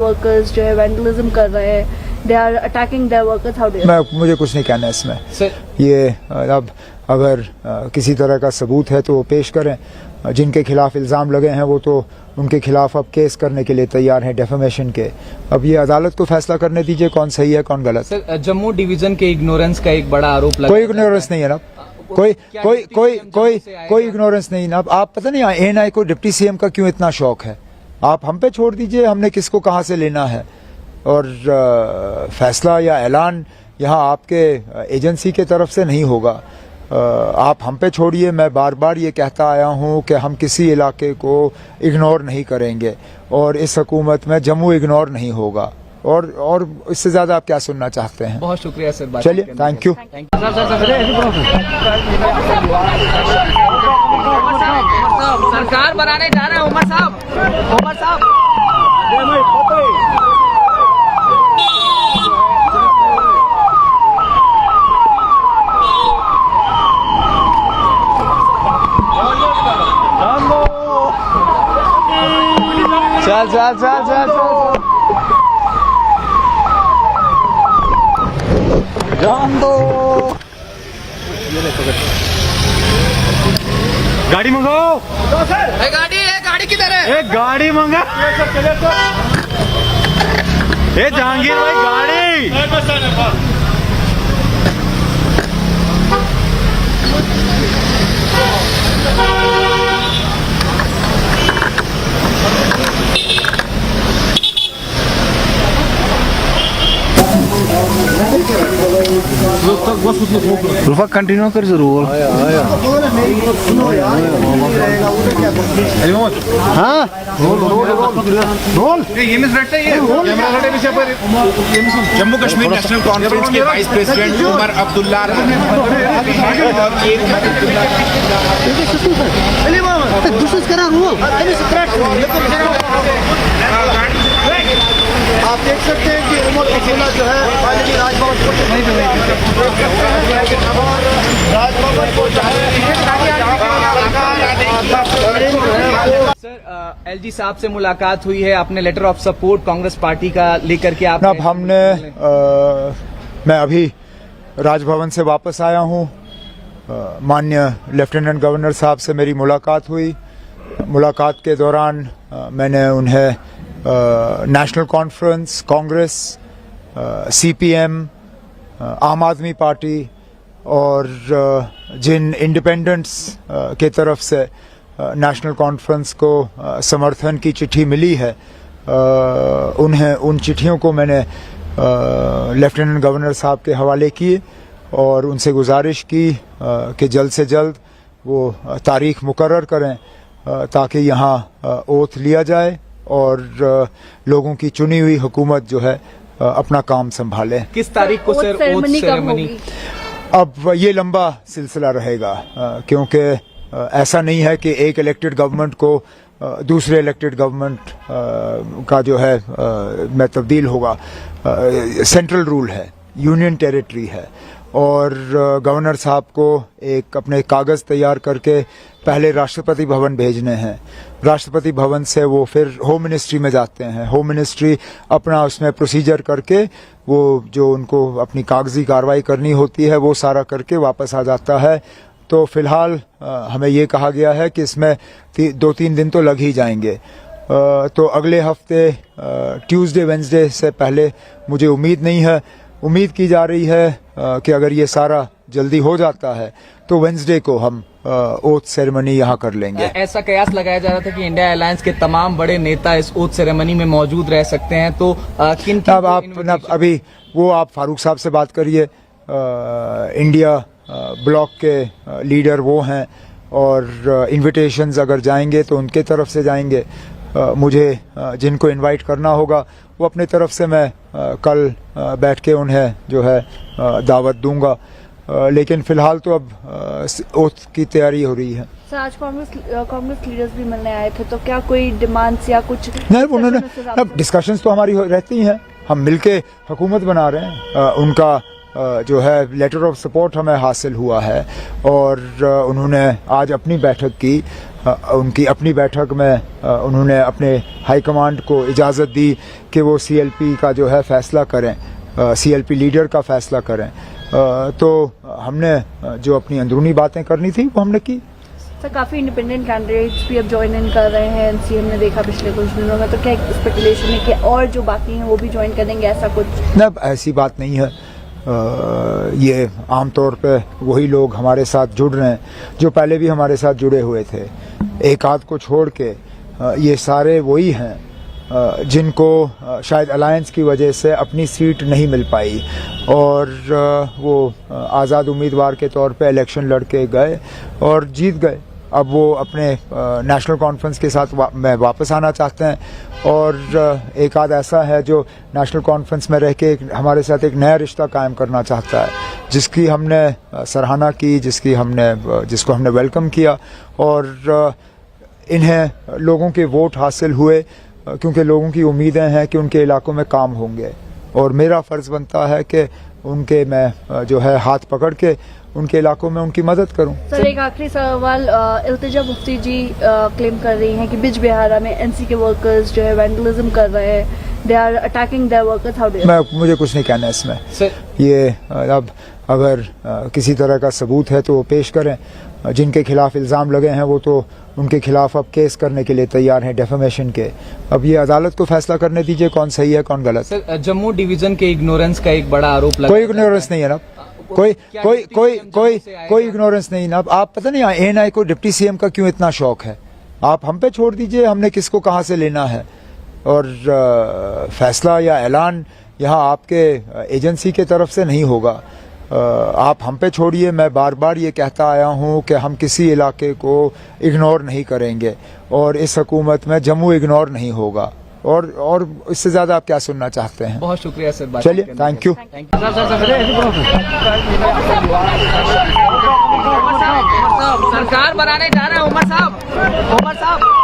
Workers जो है vandalism कर रहे हैं, they are attacking their workers, how do मुझे कुछ नहीं कहना इसमें ये अब अगर किसी तरह का सबूत है तो वो पेश करें। जिनके खिलाफ इल्ज़ाम लगे हैं वो तो उनके खिलाफ अब केस करने के लिए तैयार हैं, डेफेमेशन के। अब ये अदालत को फैसला करने दीजिए कौन सही है कौन गलत। सर, जम्मू डिवीजन के इग्नोरेंस का एक बड़ा आरोप लगा। कोई इग्नोरेंस नहीं है ना, कोई इग्नोरेंस नहीं ना। आप पता नहीं एएनआई को डिप्टी सीएम का क्यों इतना शौक है, आप हम पे छोड़ दीजिए, हमने किसको कहाँ से लेना है। और फैसला या ऐलान यहाँ आपके एजेंसी के तरफ से नहीं होगा, आप हम पे छोड़िए। मैं बार बार ये कहता आया हूँ कि हम किसी इलाके को इग्नोर नहीं करेंगे और इस हुकूमत में जम्मू इग्नोर नहीं होगा। और इससे ज्यादा आप क्या सुनना चाहते हैं। बहुत शुक्रिया सर, चलिए, थैंक यू। सरकार बनाने जा रहे हैं उमर साहब। चल जान दो। गाड़ी मंगाओ। गाड़ी किधर है? एक गाड़ी मंगा। ए जहांगीर भाई गाड़ी। रुफा कंटिन्यू कर जरूर। हाँ जम्मू कश्मीर नेशनल कॉन्फ्रेंस के वाइस प्रेसिडेंट उमर अब्दुल्ला आप देख सकते हैं कि उमर अब्दुल्ला जो है फाइनली राजभवन सर, एलजी साहब से मुलाकात हुई है, आपने letter of support Congress party का लेकर के आप अब हमने मैं अभी राजभवन से वापस आया हूँ। माननीय लेफ्टिनेंट गवर्नर साहब से मेरी मुलाकात हुई। मुलाकात के दौरान मैंने उन्हें नेशनल कॉन्फ्रेंस, कांग्रेस, सीपीएम, आम आदमी पार्टी और जिन इंडिपेंडेंट्स के तरफ से नेशनल कॉन्फ्रेंस को समर्थन की चिट्ठी मिली है, उन्हें उन चिट्ठियों को मैंने लेफ्टिनेंट गवर्नर साहब के हवाले किए और उनसे गुजारिश की कि जल्द से जल्द वो तारीख मुकर्रर करें ताकि यहाँ ओथ लिया जाए और लोगों की चुनी हुई हुकूमत जो है अपना काम संभाले। किस तारीख को सर ओथ सेरेमनी? अब ये लंबा सिलसिला रहेगा क्योंकि ऐसा नहीं है कि एक इलेक्टेड गवर्नमेंट को दूसरे इलेक्टेड गवर्नमेंट का जो है में तब्दील होगा। सेंट्रल रूल है, यूनियन टेरिटरी है और गवर्नर साहब को एक अपने कागज़ तैयार करके पहले राष्ट्रपति भवन भेजने हैं। राष्ट्रपति भवन से वो फिर होम मिनिस्ट्री में जाते हैं। होम मिनिस्ट्री अपना उसमें प्रोसीजर करके वो जो उनको अपनी कागजी कार्रवाई करनी होती है वो सारा करके वापस आ जाता है। तो फिलहाल हमें ये कहा गया है कि इसमें 2-3 दिन तो लग ही जाएंगे। तो अगले हफ्ते ट्यूसडे वेंसडे से पहले मुझे उम्मीद नहीं है। उम्मीद की जा रही है कि अगर ये सारा जल्दी हो जाता है तो वेंसडे को हम ओथ सेरेमनी यहाँ कर लेंगे। ऐसा कयास लगाया जा रहा था कि इंडिया अलायंस के तमाम बड़े नेता इस ओथ सेरेमनी में मौजूद रह सकते हैं, तो किन अब आप अभी वो आप फारूक साहब से बात करिए। इंडिया ब्लॉक के लीडर वो हैं और इन्विटेशंस अगर जाएंगे तो उनके तरफ से जाएंगे। मुझे जिनको इनवाइट करना होगा वो अपने तरफ से मैं कल बैठ के उन्हें जो है दावत दूंगा। लेकिन फिलहाल तो अब ओथ की तैयारी हो रही है। सर, आज कांग्रेस लीडर्स भी मिलने आए थे, तो क्या कोई डिमांड्स या कुछ नहीं? उन्होंने डिस्कशंस तो हमारी रहती हैं, हम मिलके हुकूमत बना रहे हैं। उनका जो है लेटर ऑफ सपोर्ट हमें हासिल हुआ है और उन्होंने आज अपनी बैठक की उनकी अपनी बैठक में उन्होंने अपने हाईकमांड को इजाज़त दी कि वो CLP का जो है फ़ैसला करें, CLP लीडर का फ़ैसला करें। तो हमने जो अपनी अंदरूनी बातें करनी थी वो हमने की। सर काफ़ी इंडिपेंडेंट कैंडिडेट्स भी अब ज्वाइन इन कर रहे हैं एनसी, हमने देखा पिछले कुछ दिनों में, तो क्या स्पेकुलेशन है कि और जो बाकी हैं वो भी ज्वाइन करेंगे, ऐसा कुछ? न, ऐसी बात नहीं है। ये आमतौर पे वही लोग हमारे साथ जुड़ रहे हैं जो पहले भी हमारे साथ जुड़े हुए थे। एक आध को छोड़ के ये सारे वही हैं जिनको शायद अलायंस की वजह से अपनी सीट नहीं मिल पाई और वो आज़ाद उम्मीदवार के तौर पे इलेक्शन लड़के गए और जीत गए। अब वो अपने नेशनल कॉन्फ्रेंस के साथ में वापस आना चाहते हैं और एक आध ऐसा है जो नेशनल कॉन्फ्रेंस में रह के हमारे साथ एक नया रिश्ता कायम करना चाहता है, जिसकी हमने सराहना की, जिसको हमने वेलकम किया। और इन्हें लोगों के वोट हासिल हुए क्योंकि लोगों की उम्मीदें हैं कि उनके इलाकों में काम होंगे और मेरा फ़र्ज़ बनता है कि उनके मैं जो है हाथ पकड़ के उनके इलाकों में उनकी मदद करूं। सर एक आखिरी सवाल, इल्तिजा मुफ्ती जी क्लेम कर रही हैं कि बिज बिहारा में एनसी के वर्कर्स जो है वैंडलिज्म कर रहे हैं, they are attacking their workers, how do मुझे कुछ नहीं कहना इसमें। सर ये अब अगर किसी तरह का सबूत है तो वो पेश करें। जिनके खिलाफ इल्ज़ाम लगे हैं वो तो उनके खिलाफ अब केस करने के लिए तैयार हैं, डेफेमेशन के। अब ये अदालत को फैसला करने दीजिए कौन सही है कौन गलत। सर जम्मू डिवीजन के इग्नोरेंस का एक बड़ा आरोप लगा। कोई इग्नोरेंस नहीं है ना, कोई इग्नोरेंस नहीं ना। आप पता नहीं ANI को डिप्टी CM का क्यों इतना शौक है, आप हम पे छोड़ दीजिए, हमने किसको कहाँ से लेना है। और फैसला या ऐलान यहाँ आपके एजेंसी के तरफ से नहीं होगा, आप हम पे छोड़िए। मैं बार बार ये कहता आया हूँ कि हम किसी इलाके को इग्नोर नहीं करेंगे और इस हुकूमत में जम्मू इग्नोर नहीं होगा। और इससे ज़्यादा आप क्या सुनना चाहते हैं? बहुत शुक्रिया सर। चलिए, थैंक यू। सरकार बनाने जा रहे हैं उमर साहब।